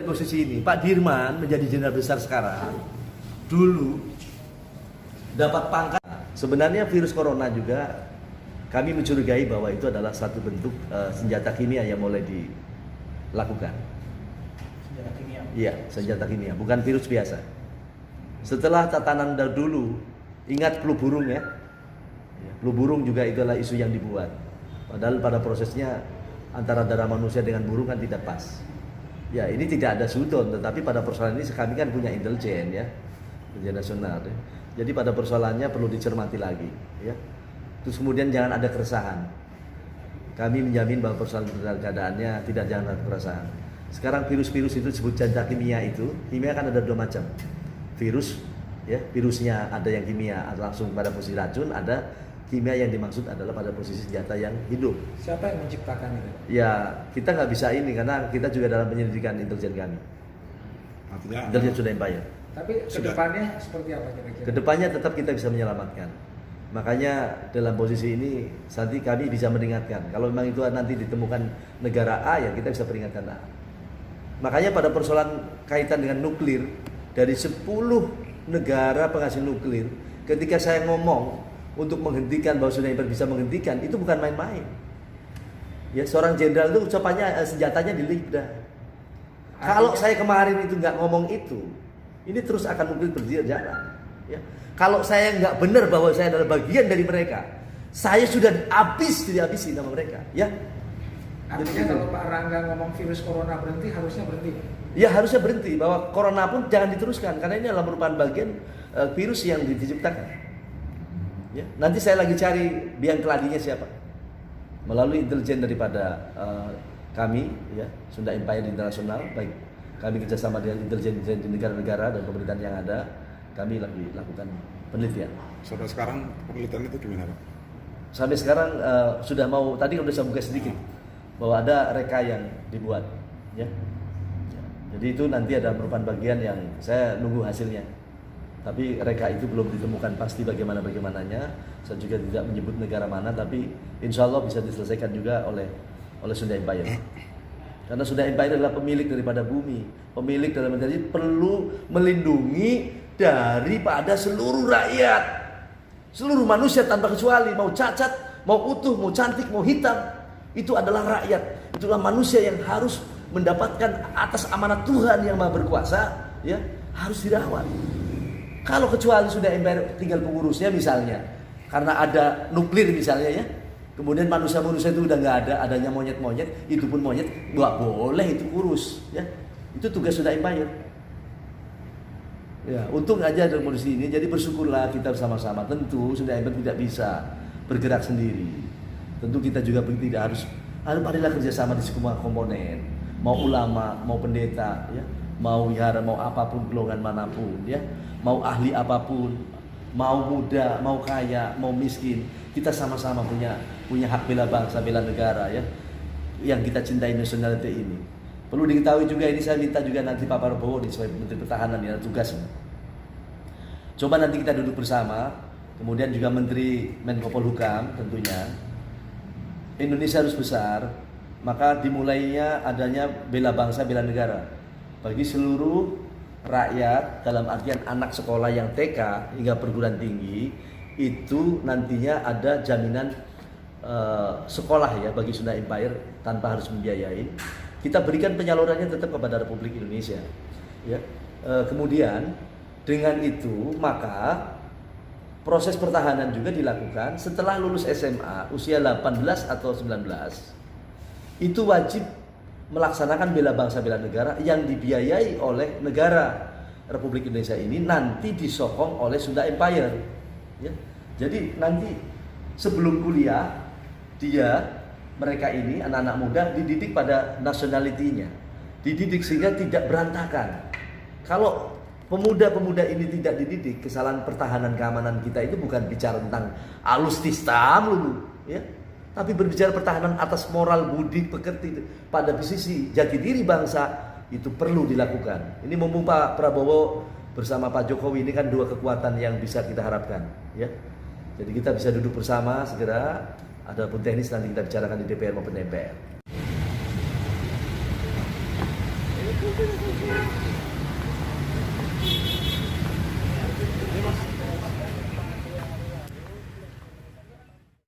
posisi ini, Pak Dirman menjadi jenderal besar sekarang, dulu dapat pangkat. Sebenarnya virus corona juga kami mencurigai bahwa itu adalah satu bentuk senjata kimia yang mulai dilakukan. Senjata kimia? Iya, senjata kimia, bukan virus biasa. Setelah tatanan dulu, ingat flu burung ya. Flu burung juga itu adalah isu yang dibuat. Padahal pada prosesnya antara darah manusia dengan burung kan tidak pas. Ya, ini tidak ada sudon, tetapi pada persoalan ini kami kan punya intelijen ya, intelijen nasional. Ya. Jadi pada persoalannya perlu dicermati lagi, ya. Terus kemudian jangan ada keresahan. Kami menjamin bahwa persoalan keadaannya tidak jangan ada keresahan. Sekarang virus-virus itu disebut senjata kimia itu, kimia kan ada dua macam. Virus, ya, virusnya ada yang kimia langsung pada posisi racun, ada kimia yang dimaksud adalah pada posisi senjata yang hidup. Siapa yang menciptakan itu? Ya, kita nggak bisa ini karena kita juga dalam penyelidikan intelijen kami. Artinya Intelijen sudah empire. Tapi kedepannya seperti apa kira-kira? Kedepannya tetap kita bisa menyelamatkan. Makanya dalam posisi ini nanti kami bisa meringatkan. Kalau memang itu nanti ditemukan negara A, ya kita bisa peringatkan A. Makanya pada persoalan kaitan dengan nuklir, dari 10 negara penghasil nuklir, ketika saya ngomong untuk menghentikan bahwa sudah bisa menghentikan, itu bukan main-main. Ya, seorang jenderal itu ucapannya senjatanya di lidah. Kalau saya kemarin itu nggak ngomong itu, ini terus akan mungkin berjalan. Ya. Kalau saya nggak benar bahwa saya adalah bagian dari mereka, saya sudah dihabisi nama mereka. Ya. Artinya kalau Pak Rangga ngomong virus corona berhenti, harusnya berhenti. Ya harusnya berhenti, bahwa corona pun jangan diteruskan karena ini adalah merupakan bagian virus yang diciptakan. Ya, nanti saya lagi cari biang keladinya siapa. Melalui intelijen daripada kami, ya, Sunda Empire Internasional, baik kami kerjasama dengan intelijen di negara-negara dan pemerintahan yang ada, kami lagi lakukan penelitian. sampai sekarang penelitian itu gimana Pak? Sampai sekarang sudah mau, tadi udah saya buka sedikit bahwa ada reka yang dibuat, ya. Jadi itu nanti ada merupakan bagian yang saya nunggu hasilnya. Tapi reka itu belum ditemukan pasti bagaimananya. Saya juga tidak menyebut negara mana, tapi insya Allah bisa diselesaikan juga oleh Sunda Empire. Karena Sunda Empire adalah pemilik daripada bumi, pemilik dalam arti perlu melindungi daripada seluruh rakyat, seluruh manusia tanpa kecuali, mau cacat, mau utuh, mau cantik, mau hitam, itu adalah rakyat, itulah manusia yang harus mendapatkan atas amanat Tuhan yang Maha Berkuasa, ya, harus dirawat. Kalau kecuali sudah empire tinggal pengurusnya misalnya, karena ada nuklir misalnya, ya, kemudian manusia-manusia itu udah nggak ada, adanya monyet-monyet, itu pun monyet nggak boleh itu urus, ya, itu tugas sudah empire. Ya, untung aja dalam kondisi ini, jadi bersyukurlah kita bersama-sama. Tentu sudah empire tidak bisa bergerak sendiri. Tentu kita juga tidak harus marilah kerjasama di semua komponen, mau ulama, mau pendeta, ya, mau wihara, mau apapun golongan manapun, ya, mau ahli apapun, mau muda, mau kaya, mau miskin, kita sama-sama punya hak bela bangsa, bela negara, ya, yang kita cintai nasionality ini. Perlu diketahui juga ini, saya minta juga nanti Pak Prabowo sebagai Menteri Pertahanan, ya, tugasnya. Coba nanti kita duduk bersama, kemudian juga Menteri Menko Polhukam tentunya. Indonesia harus besar, maka dimulainya adanya bela bangsa, bela negara bagi seluruh rakyat, dalam artian anak sekolah yang TK hingga perguruan tinggi, itu nantinya ada jaminan sekolah, ya, bagi Sunda Empire tanpa harus membiayai. Kita berikan penyalurannya tetap kepada Republik Indonesia, ya. Kemudian dengan itu maka proses pertahanan juga dilakukan setelah lulus SMA usia 18 atau 19, itu wajib melaksanakan bela bangsa bela negara yang dibiayai oleh negara Republik Indonesia ini, nanti disokong oleh Sunda Empire, ya. Jadi nanti sebelum kuliah mereka ini anak-anak muda dididik pada nationality-nya, dididik sehingga tidak berantakan. Kalau pemuda-pemuda ini tidak dididik, kesalahan pertahanan keamanan kita itu bukan bicara tentang alustistam dulu, ya, tapi berbicara pertahanan atas moral budi pekerti pada sisi jati diri bangsa, itu perlu dilakukan. Ini mumpung Pak Prabowo bersama Pak Jokowi ini kan dua kekuatan yang bisa kita harapkan, ya. Jadi kita bisa duduk bersama segera, adapun teknis nanti kita bicarakan di DPR maupun MPR.